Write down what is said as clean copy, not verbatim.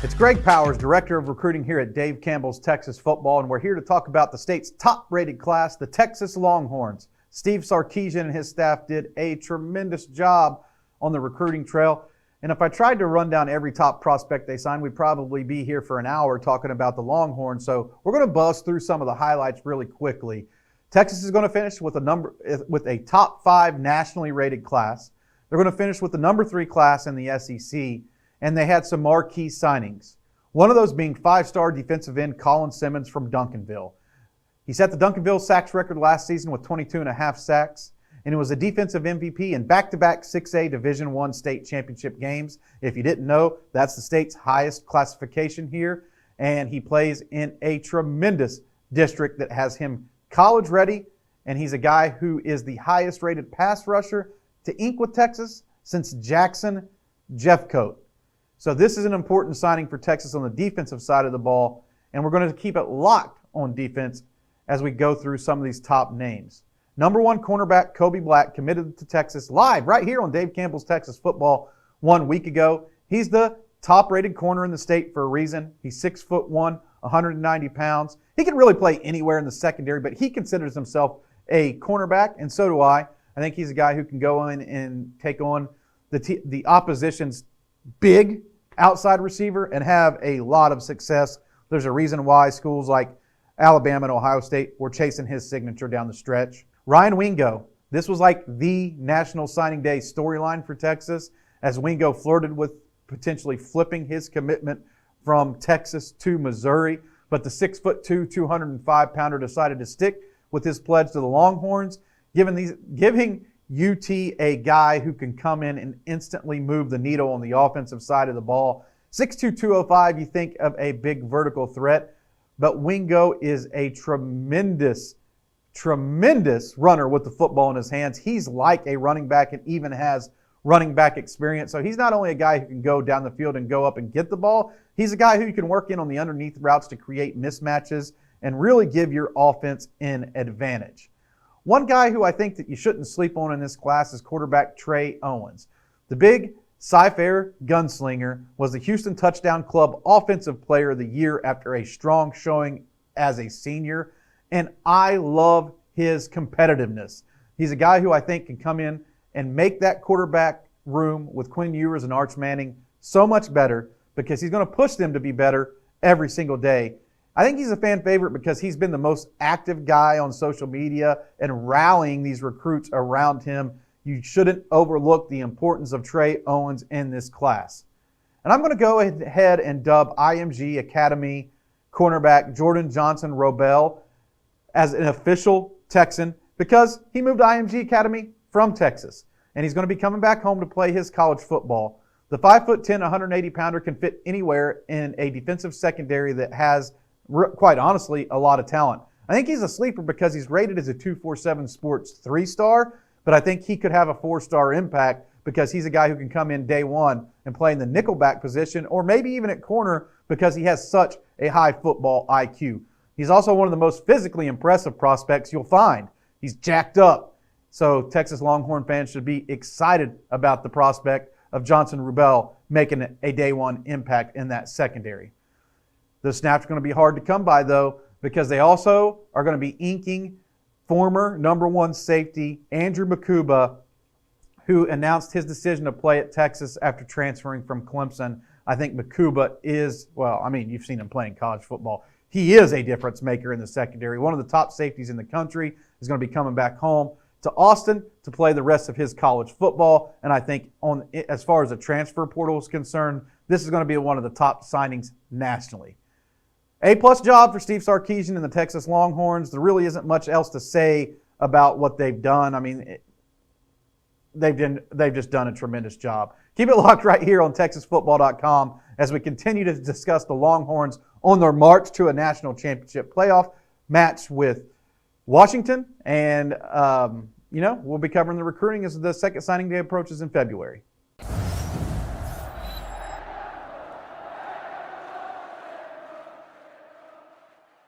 It's Greg Powers, Director of Recruiting here at Dave Campbell's Texas Football, and we're here to talk about the state's top-rated class, the Texas Longhorns. Steve Sarkisian and his staff did a tremendous job on the recruiting trail, and if I tried to run down every top prospect they signed, we'd probably be here for an hour talking about the Longhorns, so we're going to buzz through some of the highlights really quickly. Texas is going to finish with a top 5 nationally rated class. They're going to finish with the number 3 class in the SEC, and they had some marquee signings. One of those being 5-star defensive end Colin Simmons from Duncanville. He set the Duncanville sacks record last season with 22.5 sacks, and it was a defensive MVP in back-to-back 6A Division I state championship games. If you didn't know, that's the state's highest classification here, and he plays in a tremendous district that has him college ready, and he's a guy who is the highest rated pass rusher to ink with Texas since Jackson Jeffcoat. So this is an important signing for Texas on the defensive side of the ball, and we're going to keep it locked on defense as we go through some of these top names. Number 1 cornerback Kobe Black committed to Texas live right here on Dave Campbell's Texas Football 1 week ago. He's the top-rated corner in the state for a reason. He's 6'1", 190 pounds. He can really play anywhere in the secondary, but he considers himself a cornerback, and so do I. I think he's a guy who can go in and take on the opposition's big outside receiver and have a lot of success. There's a reason why schools like Alabama and Ohio State were chasing his signature down the stretch. Ryan Wingo. This was like the National Signing Day storyline for Texas as Wingo flirted with potentially flipping his commitment from Texas to Missouri. But the 6'2", 205-pounder decided to stick with his pledge to the Longhorns, giving UT a guy who can come in and instantly move the needle on the offensive side of the ball. 6'2", 205, you think of a big vertical threat, but Wingo is a tremendous runner with the football in his hands. He's like a running back and even has running back experience. So he's not only a guy who can go down the field and go up and get the ball, he's a guy who you can work in on the underneath routes to create mismatches and really give your offense an advantage. One guy who I think that you shouldn't sleep on in this class is quarterback Trey Owens. The big Cy-Fair gunslinger was the Houston Touchdown Club Offensive Player of the Year after a strong showing as a senior, and I love his competitiveness. He's a guy who I think can come in and make that quarterback room with Quinn Ewers and Arch Manning so much better because he's going to push them to be better every single day. I think he's a fan favorite because he's been the most active guy on social media and rallying these recruits around him. You shouldn't overlook the importance of Trey Owens in this class. And I'm going to go ahead and dub IMG Academy cornerback Jordan JohnsonRobel as an official Texan because he moved to IMG Academy from Texas. And he's going to be coming back home to play his college football. The 5'10", 180-pounder can fit anywhere in a defensive secondary that has, quite honestly, a lot of talent. I think he's a sleeper because he's rated as a 247 Sports 3-star, but I think he could have a 4-star impact because he's a guy who can come in day one and play in the nickelback position or maybe even at corner because he has such a high football IQ. He's also one of the most physically impressive prospects you'll find. He's jacked up. So Texas Longhorn fans should be excited about the prospect of JohnsonRobel making a day one impact in that secondary. The snaps are going to be hard to come by, though, because they also are going to be inking former number 1 safety Andrew Makuba, who announced his decision to play at Texas after transferring from Clemson. I think Makuba is, you've seen him playing college football. He is a difference maker in the secondary. One of the top safeties in the country is going to be coming back home to Austin to play the rest of his college football. And I think as far as the transfer portal is concerned, this is going to be one of the top signings nationally. A-plus job for Steve Sarkisian and the Texas Longhorns. There really isn't much else to say about what they've done. They've just done a tremendous job. Keep it locked right here on TexasFootball.com as we continue to discuss the Longhorns on their march to a national championship playoff match with Washington. And, we'll be covering the recruiting as the second signing day approaches in February.